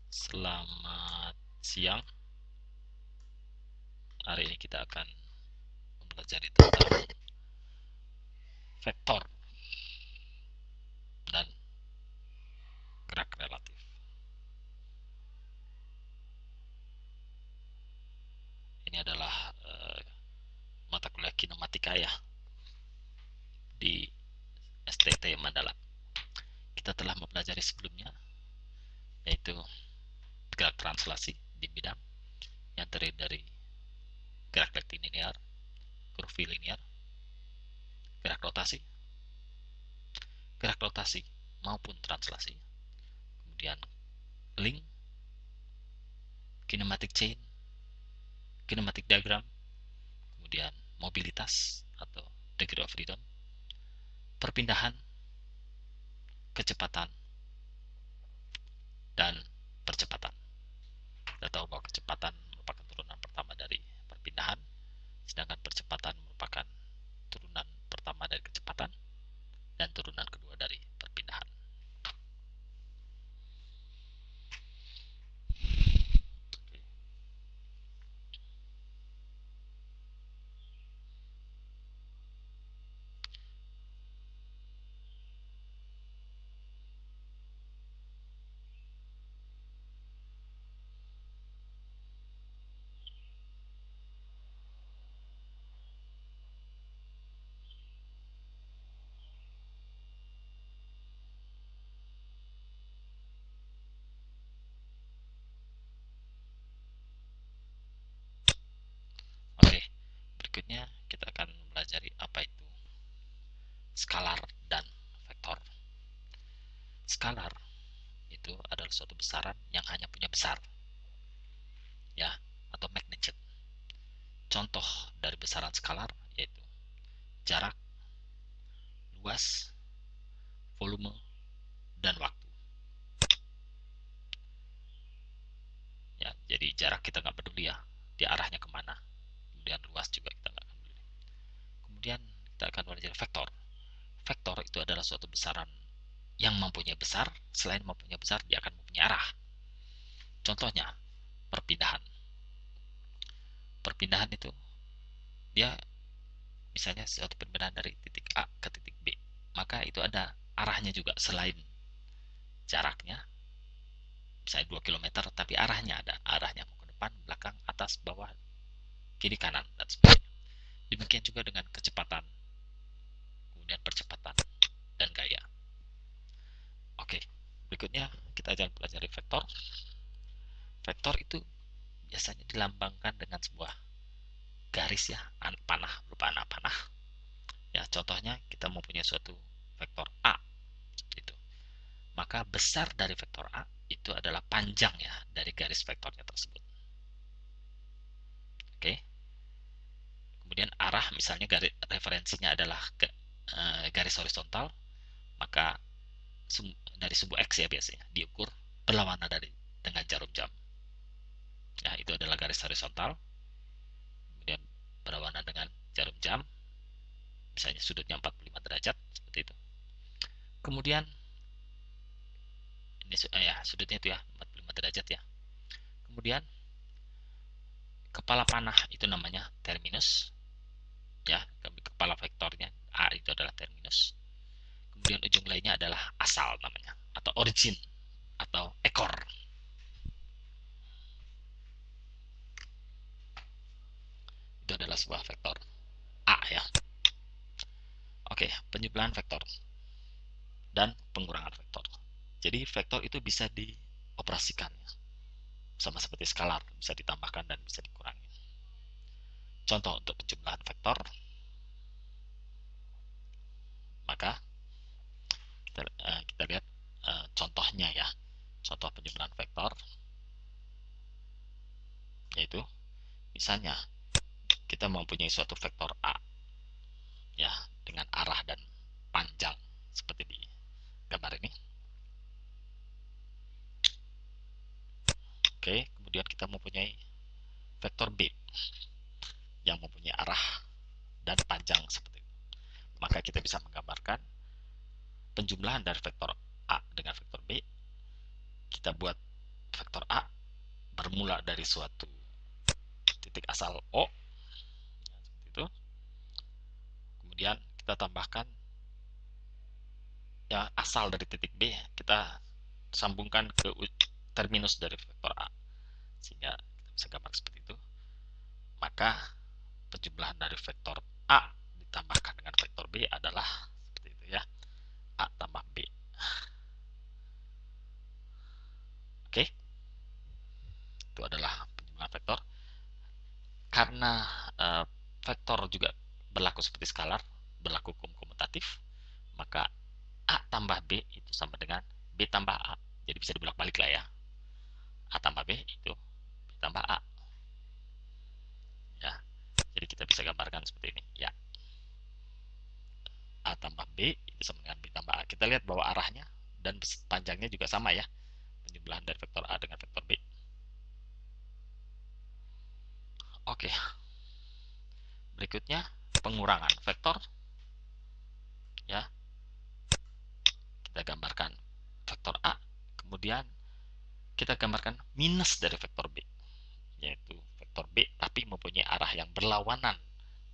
Selamat siang. Hari ini kita akan mempelajari tentang vektor dan gerak relatif. Ini adalah mata kuliah kinematika ya di STT Mandala. Kita telah mempelajari sebelumnya, yaitu gerak translasi di bidang yang terdiri dari gerak rektilinear, kurvilinear, gerak rotasi maupun translasi, kemudian link, kinematic chain, kinematic diagram, kemudian mobilitas atau degree of freedom, perpindahan, kecepatan, dan percepatan. Kita tahu bahwa kecepatan merupakan turunan pertama dari perpindahan, sedangkan percepatan merupakan turunan pertama dari kecepatan dan turunan kedua dari perpindahan. Oke, berikutnya kita akan belajar apa itu skalar dan vektor. Skalar itu adalah suatu besaran yang hanya punya besar, ya, atau magnitude. Contoh dari besaran skalar yaitu jarak, luas, volume, dan waktu. Ya, jadi jarak kita nggak peduli ya, di arahnya kemana. Kemudian luas juga kita nggak akan peduli. Kemudian kita akan belajar vektor. Vektor itu adalah suatu besaran yang mempunyai besar. Selain mempunyai besar, dia akan mempunyai arah. Contohnya, perpindahan. Perpindahan itu, dia misalnya suatu perpindahan dari titik A ke titik B. Maka itu ada arahnya juga selain jaraknya. Misalnya 2 km, tapi arahnya ada. Arahnya mau ke depan, belakang, atas, bawah, kiri, kanan, dan sebagainya. Demikian juga dengan kecepatan, kemudian percepatan, dan gaya. Oke, berikutnya kita akan pelajari vektor. Vektor itu biasanya dilambangkan dengan sebuah garis ya, panah, berupa anak panah. Ya, contohnya kita mempunyai suatu vektor A itu. Maka besar dari vektor A itu adalah panjang ya dari garis vektornya tersebut. Oke. Kemudian arah misalnya garis referensinya adalah garis horizontal, maka dari sumbu X ya biasanya diukur berlawanan dari dengan jarum jam. Ya, itu adalah garis horizontal. Kemudian berlawanan dengan jarum jam, misalnya sudutnya 45 derajat seperti itu. Kemudian ini ya sudutnya itu ya 45 derajat ya. Kemudian kepala panah itu namanya terminus. Ya, kepala vektornya A itu adalah terminus. Kemudian ujung lainnya adalah asal namanya atau origin atau ekor. Itu adalah sebuah vektor A ya. Oke, penjumlahan vektor dan pengurangan vektor. Jadi vektor itu bisa dioperasikan sama seperti skalar, bisa ditambahkan dan bisa dikurangi. Contoh untuk penjumlahan vektor, maka kita lihat contohnya ya. Contoh penjumlahan vektor yaitu misalnya kita mempunyai suatu vektor A ya dengan arah dan panjang seperti di gambar ini. Oke, kemudian kita mempunyai vektor B yang mempunyai arah dan panjang seperti itu. Maka kita bisa menggambarkan penjumlahan dari vektor A dengan vektor B. Kita buat vektor bermula dari suatu titik asal O, ya, seperti itu. Kemudian kita tambahkan ya asal dari titik B, kita sambungkan ke terminus dari vektor A, sehingga kita bisa gambar seperti itu. Maka penjumlahan dari vektor A ditambahkan dengan vektor B adalah seperti itu ya, A tambah B. Oke, itu adalah penjumlahan vektor. Karena vektor juga berlaku seperti skalar, berlaku hukum komutatif, maka A tambah B itu sama dengan B tambah A. Jadi bisa dibolak-balik lah ya. A tambah B itu B tambah A. Ya, jadi kita bisa gambarkan seperti ini. Ya, A tambah B itu sama dengan B tambah A. Kita lihat bahwa arahnya dan panjangnya juga sama ya. Penjumlahan dari vektor A dengan vektor B. Oke. Berikutnya pengurangan vektor. Ya, kita gambarkan vektor A. Kemudian kita gambarkan minus dari vektor B, yaitu vektor B tapi mempunyai arah yang berlawanan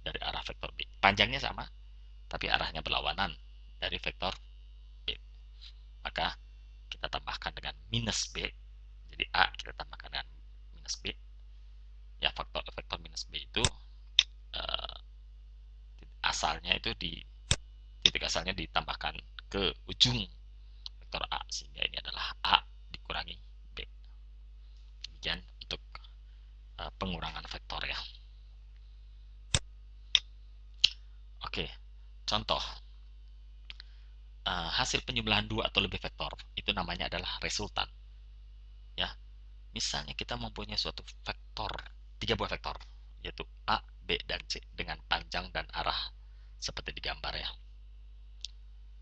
dari arah vektor B. Panjangnya sama, tapi arahnya berlawanan dari vektor B. Maka kita tambahkan dengan minus B. Jadi A kita tambahkan dengan minus B. Ya, vektor minus B itu asalnya itu di titik asalnya ditambahkan ke ujung vektor A, sehingga ini adalah A dikurangi B. Demikian untuk pengurangan vektor ya. Oke, contoh hasil penjumlahan dua atau lebih vektor itu namanya adalah resultan. Ya, misalnya kita mempunyai suatu vektor, 3 buah vektor, yaitu A, B, dan C dengan panjang dan arah seperti digambar ya.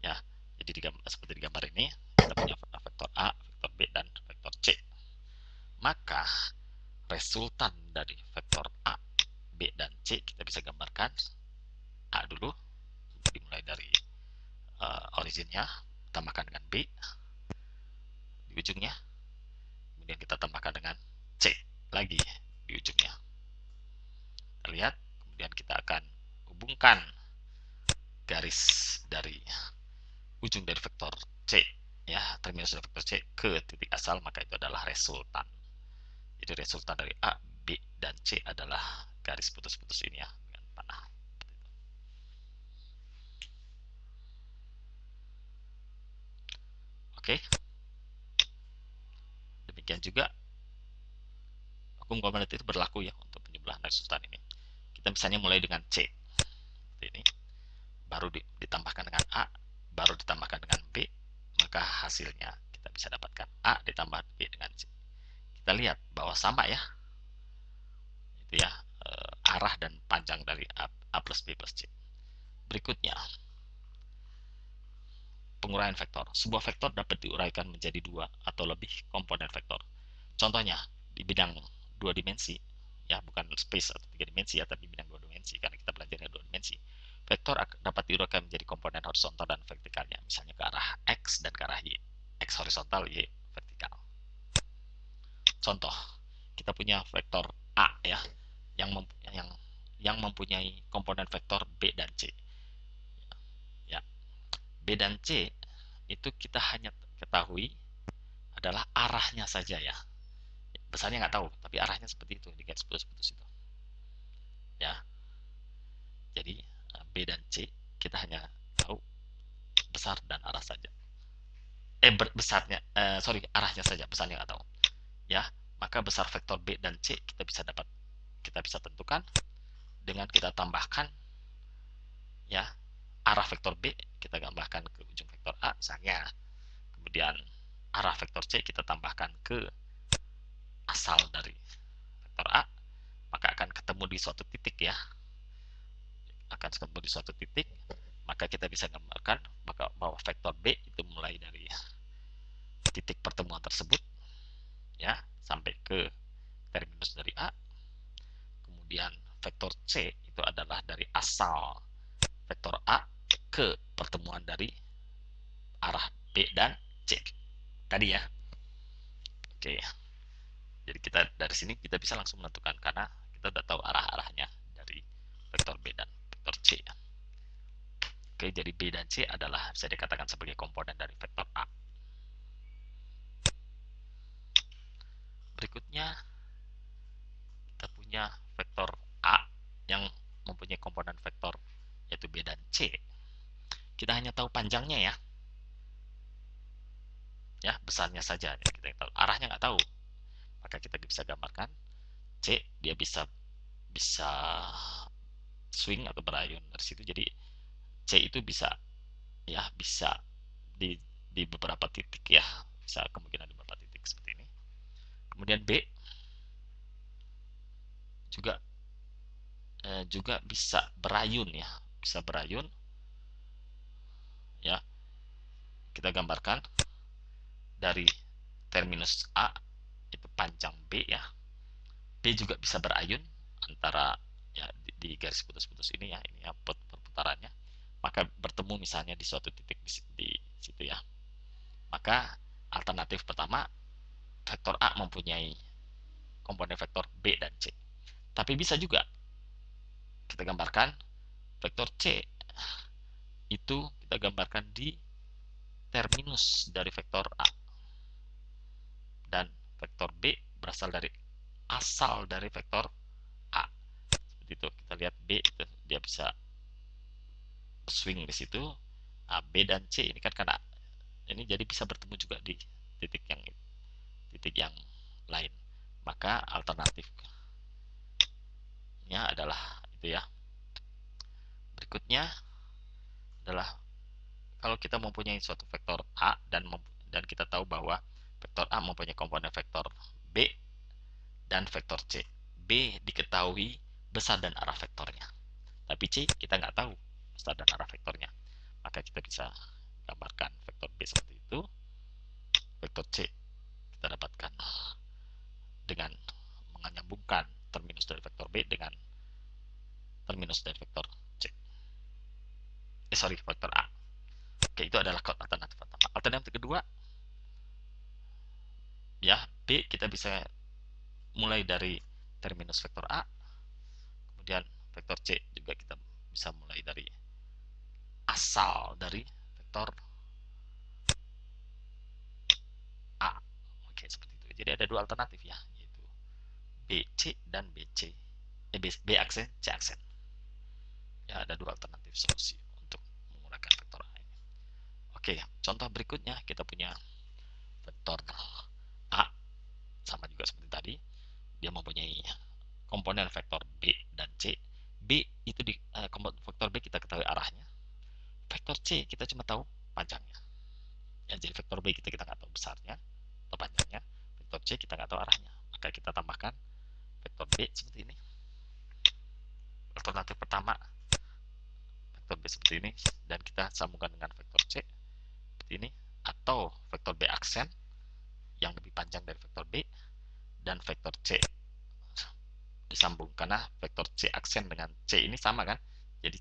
Ya, jadi seperti digambar ini kita punya vektor A, vektor B, dan vektor C. Maka resultan dari vektor A, B, dan C kita bisa gambarkan. A dulu, dimulai dari originnya, tambahkan dengan B di ujungnya, kemudian kita tambahkan dengan C lagi di ujungnya. Kita lihat, kemudian kita akan hubungkan garis dari ujung dari vektor C, ya, terminus dari vektor C ke titik asal, maka itu adalah resultan. Jadi resultan dari A, B, dan C adalah garis putus-putus ini ya, dengan panah. Oke. Demikian juga hukum komutatif itu berlaku ya untuk penjumlahan resultan ini. Kita misalnya mulai dengan C seperti ini, baru ditambahkan dengan A, baru ditambahkan dengan B, maka hasilnya kita bisa dapatkan A ditambah B dengan C. Kita lihat bahwa sama ya, itu ya, arah dan panjang dari A plus B plus C. Berikutnya, pengurangan vektor. Sebuah vektor dapat diuraikan menjadi 2 atau lebih komponen vektor. Contohnya di bidang 2 dimensi, ya, bukan space atau 3 dimensi ya, tapi bidang 2 dimensi, karena kita belajarnya 2 dimensi. Vektor dapat diuraikan menjadi komponen horizontal dan vertikalnya, misalnya ke arah X dan ke arah Y. X horizontal, Y vertikal. Contoh, kita punya vektor A ya, yang mempunyai komponen vektor B dan C. Ya, B dan C itu kita hanya ketahui adalah arahnya saja ya. Besarnya nggak tahu, tapi arahnya seperti itu, di garis putus-putus itu. Ya, jadi B dan C kita hanya tahu besar dan arah saja. Arahnya saja, besarnya nggak tahu. Ya, maka besar vektor B dan C kita bisa tentukan dengan kita tambahkan ya arah vektor B kita tambahkan ke ujung vektor A misalnya, kemudian arah vektor C kita tambahkan ke asal dari vektor A, maka akan ketemu di suatu titik ya, maka kita bisa gambarkan bahwa vektor B itu mulai dari titik pertemuan tersebut ya sampai ke terminus dari A. Kemudian vektor C itu adalah dari asal vektor A ke pertemuan dari arah B dan C tadi ya. Oke. Jadi kita dari sini kita bisa langsung menentukan karena kita udah tahu arah-arahnya dari vektor B dan vektor C. Oke, jadi B dan C adalah bisa dikatakan sebagai komponen dari vektor A. Berikutnya kita punya vektor A yang mempunyai komponen vektor yaitu B dan C. Kita hanya tahu panjangnya ya besarnya saja. Kita tahu arahnya nggak tahu, maka kita bisa gambarkan C dia bisa swing atau berayun dari situ. Jadi C itu bisa bisa di beberapa titik ya, bisa kemungkinan di beberapa titik seperti ini. Kemudian B juga bisa berayun bisa berayun ya. Kita gambarkan dari terminus A itu panjang B ya. B juga bisa berayun antara di garis putus-putus ini ya perputarannya, maka bertemu misalnya di suatu titik di situ ya. Maka alternatif pertama, vektor A mempunyai komponen vektor B dan C. Tapi bisa juga kita gambarkan vektor C itu kita gambarkan di terminus dari vektor A, dan vektor B berasal dari asal dari vektor A. Seperti itu. Kita lihat B itu dia bisa swing di situ. B dan C ini kan karena ini jadi bisa bertemu juga di titik yang lain. Maka alternatifnya adalah itu ya. Berikutnya adalah kalau kita mempunyai suatu vektor A dan kita tahu bahwa vektor A mempunyai komponen vektor B dan vektor C. B diketahui besar dan arah vektornya, tapi C kita nggak tahu besar dan arah vektornya. Maka kita bisa gambarkan vektor B seperti itu. Vektor C kita dapatkan dengan menyambungkan terminus dari vektor B dengan terminus dari vektor C. Vektor A. Oke, itu adalah alternatif pertama. Alternatif kedua, ya, B kita bisa mulai dari terminus vektor A, kemudian vektor C juga kita bisa mulai dari asal dari vektor A. Oke, seperti itu. Jadi ada dua alternatif ya, yaitu BC dan BC. B aksen, C aksen. Ya, ada dua alternatif solusi untuk menggunakan vektor A ini. Oke, contoh berikutnya kita punya vektor A, sama juga seperti tadi. Dia mempunyai komponen vektor B dan C. B itu di vektor B kita ketahui arahnya. Vektor C kita cuma tahu panjangnya. Ya, jadi vektor B kita nggak tahu besarnya atau panjangnya. Vektor C kita nggak tahu arahnya. Maka kita tambahkan vektor B seperti ini. Alternatif pertama, vektor B seperti ini, dan kita sambungkan dengan vektor C seperti ini, atau vektor B aksen yang lebih panjang dari vektor B, dan vektor C disambung karena vektor C aksen dengan C ini sama kan. Jadi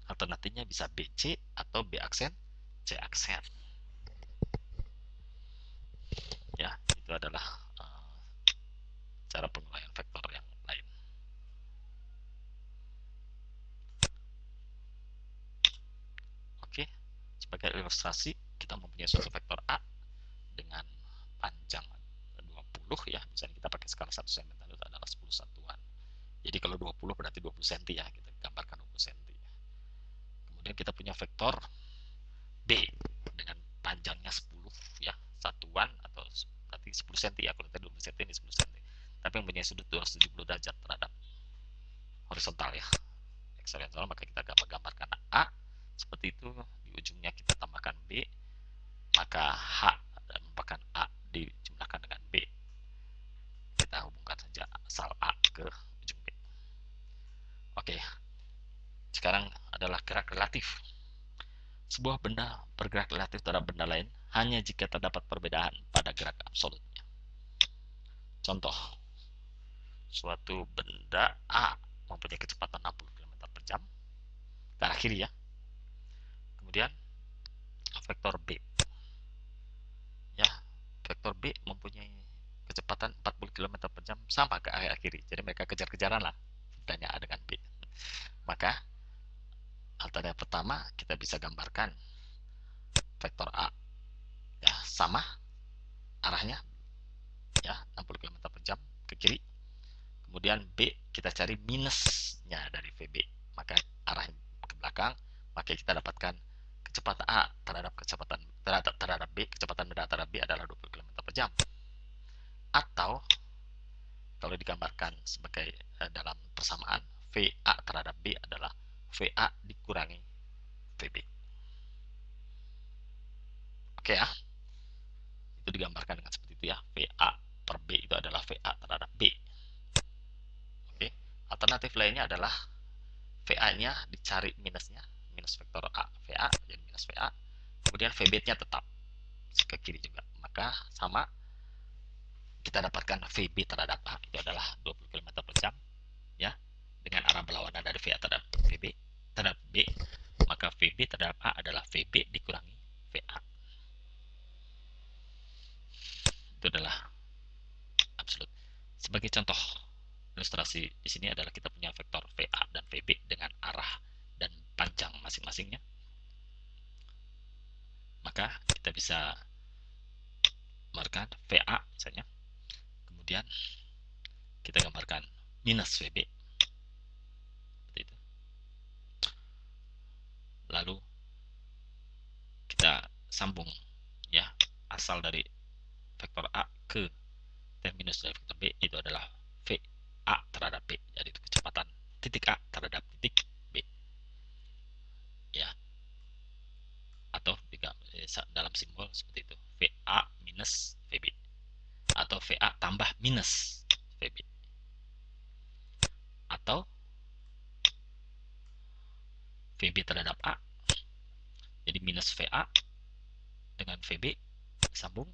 alternatifnya bisa BC atau B aksen C aksen. Ya, itu adalah cara penguraian vektor yang lain. Oke, sebagai ilustrasi kita mempunyai suatu vektor A dengan panjang 20 ya. Misalnya kita pakai skala 1 cm itu adalah 10 satuan. Jadi kalau 20 berarti 20 cm ya, kita gambarkan 20 cm. Kemudian kita punya vektor B dengan panjangnya 10 ya, satuan atau berarti 10 cm ya. Kalau tadi 20 cm ini 10 cm. Tapi mempunyai sudut 270 derajat terhadap horizontal ya. X horizontal, maka kita gambarkan A seperti itu. Di ujungnya kita tambahkan B, maka H merupakan A dijumlahkan dengan B. Kita hubungkan saja asal A ke ujung B. Oke, sekarang adalah gerak relatif. Sebuah benda bergerak relatif terhadap benda lain hanya jika terdapat perbedaan pada gerak absolutnya. Contoh, suatu benda A mempunyai kecepatan 60 km per jam ke arah kiri ya. Kemudian vektor B ya, vektor B mempunyai kecepatan 40 km sama ke area kiri. Jadi mereka kejar-kejaran lah sebenarnya A dengan B. Maka alternatif pertama kita bisa gambarkan vektor A ya sama arahnya ya 60 km per jam ke kiri. Kemudian B kita cari minusnya dari VB, maka arah ke belakang, maka kita dapatkan kecepatan A terhadap B, kecepatan benda terhadap B adalah 20 km per jam. Atau kalau digambarkan sebagai dalam persamaan, VA terhadap B adalah VA dikurangi VB. Oke ya, itu digambarkan dengan seperti itu ya. VA per B itu adalah VA terhadap B. Oke, alternatif lainnya adalah VA-nya dicari minusnya, minus vektor A VA jadi minus VA, kemudian VB-nya tetap ke kiri juga, maka sama kita dapatkan VB terhadap A itu adalah 20 km per jam ya, dengan arah berlawanan dari VA terhadap VB terhadap B, maka VB terhadap A adalah VB dikurangi VA. Itu adalah absolut. Sebagai contoh ilustrasi di sini adalah kita punya vektor VA dan VB dengan arah dan panjang masing-masingnya. Maka kita bisa gambarkan VA misalnya, kemudian kita gambarkan minus VB seperti itu. Lalu kita sambung ya, asal dari vektor A ke terminus dari vektor B itu adalah VA terhadap B, jadi itu kecepatan titik A terhadap titik B ya, atau dalam simbol seperti itu, VA minus VB atau VA tambah minus VB, atau VB terhadap A jadi minus VA dengan VB disambung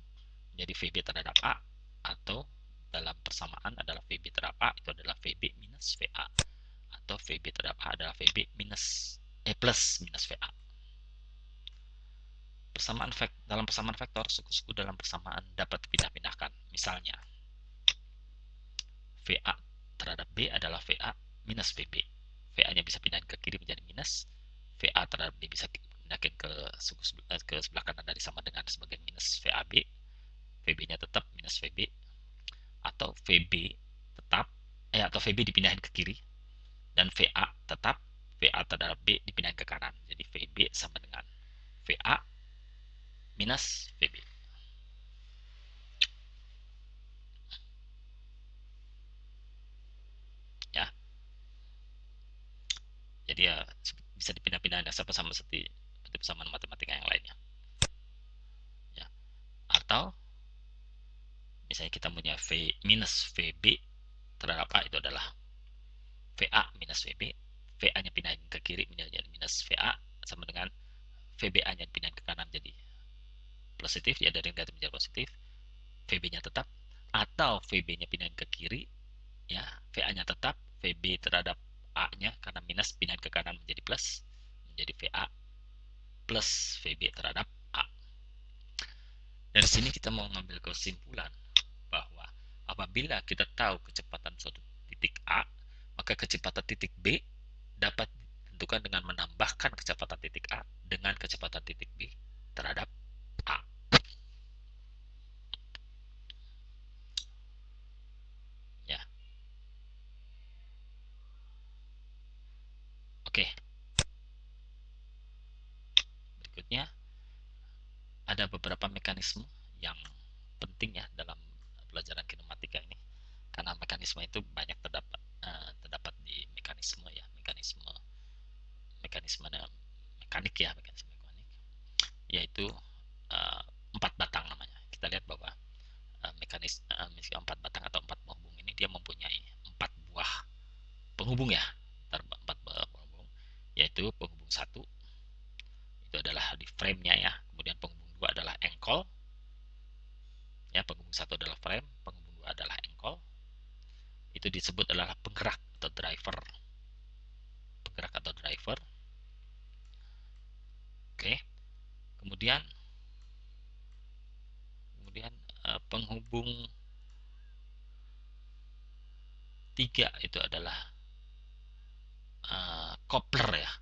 menjadi VB terhadap A, atau dalam persamaan adalah VB terhadap A itu adalah VB minus VA, atau VB terhadap A adalah VB minus plus minus VA. Dalam persamaan vektor, suku-suku dalam persamaan dapat dipindah-pindahkan. Misalnya VA terhadap B adalah VA minus VB, VA-nya bisa pindahin ke kiri menjadi minus, VA terhadap B bisa dipindahkan ke sebelah kanan dari sama dengan sebagai minus VAB, VB-nya tetap minus VB, atau VB tetap atau VB dipindahin ke kiri dan VA tetap, VA terhadap B dipindahin ke kanan, jadi VB sama dengan VA minus VB ya. Jadi ya bisa dipindah-pindah sama seperti persamaan matematika yang lainnya ya. Atau misalnya kita punya V minus VB terhadap A itu adalah VA minus VB, VA-nya pindahin ke kiri menjadi minus VA sama dengan VBA-nya pindahin ke kanan jadi positif ya, dari negatif menjadi positif, VB-nya tetap, atau VB-nya pindahin ke kiri ya, VA-nya tetap, VB terhadap A-nya karena minus pindahin ke kanan menjadi plus, menjadi VA plus VB terhadap A. Dari sini kita mau mengambil kesimpulan bahwa apabila kita tahu kecepatan suatu titik A, maka kecepatan titik B dapat ditentukan dengan menambahkan kecepatan titik A dengan kecepatan titik B terhadap A. Ya. Oke. Berikutnya ada beberapa mekanisme yang penting ya dalam pelajaran kinematika ini, karena mekanisme itu banyak terdapat di mekanisme ya, mekanisme mekanik ya, mekanisme mekanik, yaitu uh, 4 batang namanya. Kita lihat bahwa mekanisme 4 batang atau 4 penghubung ini dia mempunyai 4 buah penghubung ya, 4 buah penghubung, yaitu penghubung 1 itu adalah di frame-nya ya, kemudian penghubung 2 adalah engkol ya, penghubung 1 adalah frame, penghubung 2 adalah engkol, itu disebut adalah penggerak atau driver, oke. kemudian kemudian penghubung 3 itu adalah coupler ya.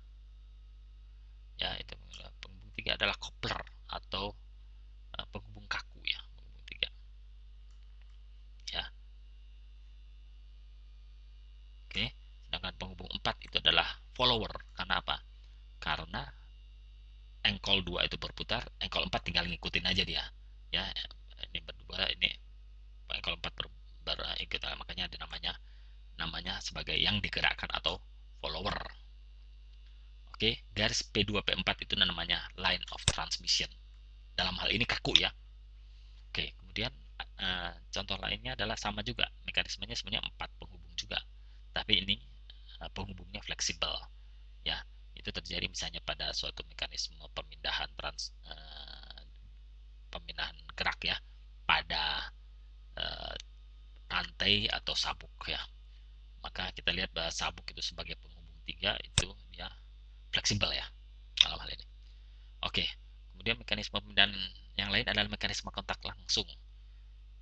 Ya, itu penghubung 3 adalah coupler atau penghubung kaku ya, penghubung 3. Ya. Oke. Sedangkan penghubung 4 itu adalah follower. Karena apa? Karena engkol 2 itu berputar, engkol 4 tinggal ngikutin aja dia. Ya, ini berdua, ini engkol 4 berikut, makanya ada namanya sebagai yang digerakkan atau follower. Oke, garis P2 P4 itu namanya line of transmission. Dalam hal ini kaku ya. Oke, kemudian contoh lainnya adalah sama juga, mekanismenya sebenarnya 4 penghubung juga, tapi ini penghubungnya fleksibel ya. Itu terjadi misalnya pada suatu mekanisme pemindahan gerak ya, pada rantai atau sabuk ya. Maka kita lihat bahwa sabuk itu sebagai penghubung 3 itu dia fleksibel ya dalam hal ini. Oke, kemudian mekanisme pemindahan yang lain adalah mekanisme kontak langsung.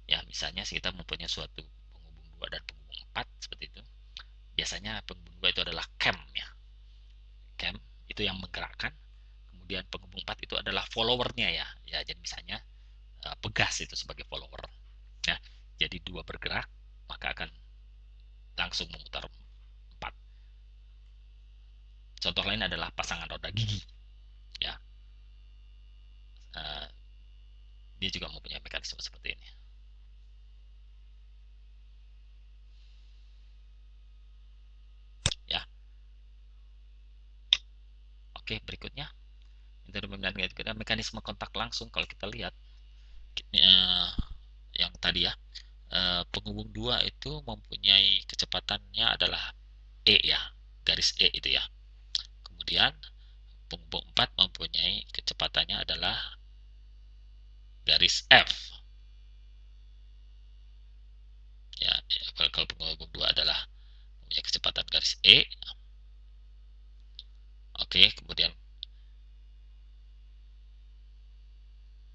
Ya, misalnya kita mempunyai suatu penghubung 2 dan penghubung 4 seperti itu. Biasanya penghubung 2 itu adalah cam ya. Cam itu yang menggerakkan. Kemudian penghubung 4 itu adalah followernya ya. Ya, jadi misalnya pegas itu sebagai follower. Ya, jadi 2 bergerak maka akan langsung memutar 4. Contoh lain adalah pasangan roda gigi ya. Uh, dia juga mempunyai mekanisme seperti ini. Ya. Oke, berikutnya mekanisme kontak langsung. Kalau kita lihat yang tadi ya, penghubung 2 itu mempunyai kecepatannya adalah E ya, garis E itu ya. Kemudian penghubung 4 mempunyai kecepatannya adalah garis F ya. Kalau penghubung 2 adalah mempunyai kecepatan garis E. Oke, kemudian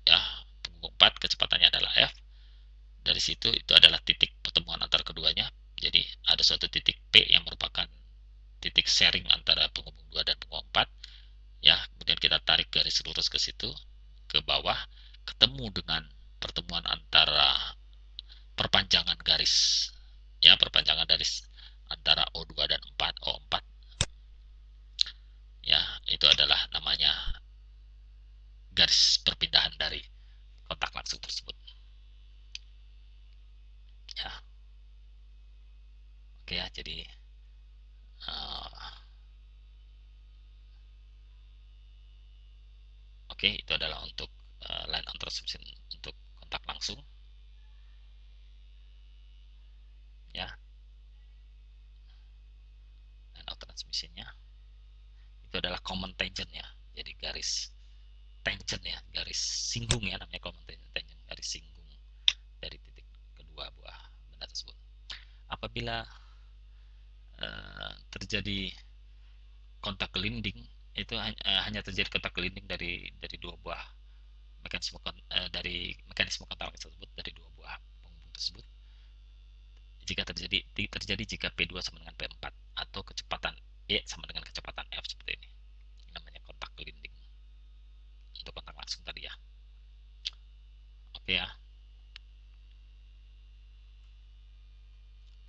ya, penghubung 4 kecepatannya adalah F. Dari situ itu adalah titik pertemuan antara keduanya. Jadi ada suatu titik P yang merupakan titik sharing antara penghubung 2 dan penghubung 4 ya. Kemudian kita tarik garis lurus ke situ ke bawah, ketemu dengan pertemuan antara perpanjangan garis ya, perpanjangan garis antara O2 dan 4, O4 ya. Itu adalah namanya garis perpindahan dari kontak langsung tersebut ya. Oke ya, jadi oke, itu adalah untuk line on transmission untuk kontak langsung ya. Line on transmissionnya itu adalah common tangent ya, jadi garis tangent ya, garis singgung ya, namanya common tangent, garis singgung dari titik kedua buah benda tersebut. Apabila terjadi kontak gelinding, itu hanya terjadi kontak gelinding dari dua buah dari mekanisme kontak tersebut, dari dua buah penghubung tersebut. Jika terjadi jika P2 sama dengan P4 atau kecepatan E sama dengan kecepatan F seperti ini. Ini namanya kontak gelinding untuk kontak langsung tadi ya. Oke ya.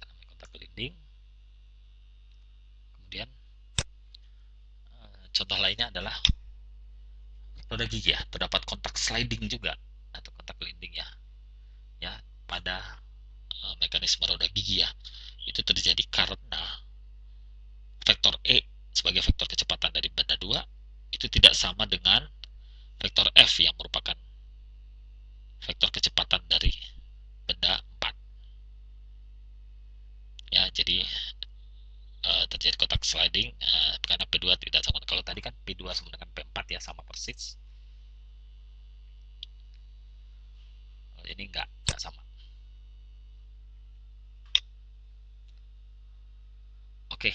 Namanya kontak gelinding. Kemudian contoh lainnya adalah roda gigi ya. Terdapat kontak sliding juga atau kontak gelinding ya. Ya, pada mekanisme roda gigi ya. Itu terjadi karena vektor E sebagai vektor kecepatan dari benda 2 itu tidak sama dengan vektor F yang merupakan vektor kecepatan dari benda 4 ya. Jadi terjadi kotak sliding karena P2 tidak sama. Kalau tadi kan P2 sama dengan P4 ya, sama persis. Ini enggak sama. Oke,